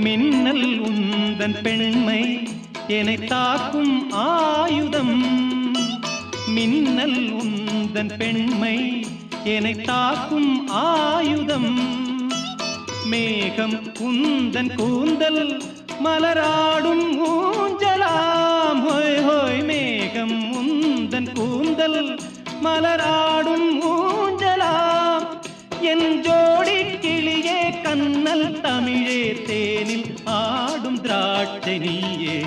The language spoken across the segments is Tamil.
மின்னல் உந்தன் பெண்மை என்னை தாக்கும் ஆயுதம். மின்னல் உந்தன் பெண்மை என்னை தாக்கும் ஆயுதம். மேகம் உந்தன் கூந்தல் மலராடும் ஊஞ்சலாம். ஹோய் ஹோய் மேகம் உந்தன் கூந்தல் மலராடும் ஊஞ்சலாம். என் ஜோடி கிளியே கண்ணல் தமிழே தேனில் ஆடும் திராட்சை நீயே.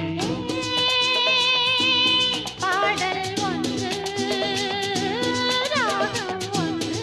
பாடல் ஒன்று ராகம் ஒன்று.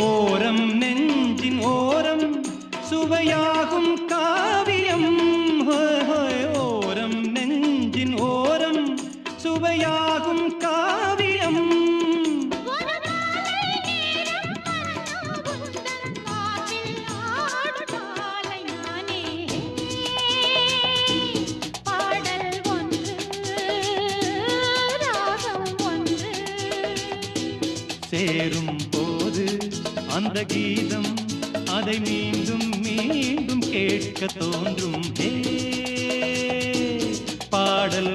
ஓரம் நெஞ்சின் ஓரம் சுவையாகும் காவியம். ஓரம் நெஞ்சின் ஓரம் சுவையாகும் காவியம். சேரும் போது அந்த கீதம் அதை மீண்டும் மீண்டும் கேட்க தோன்றும். பாடல்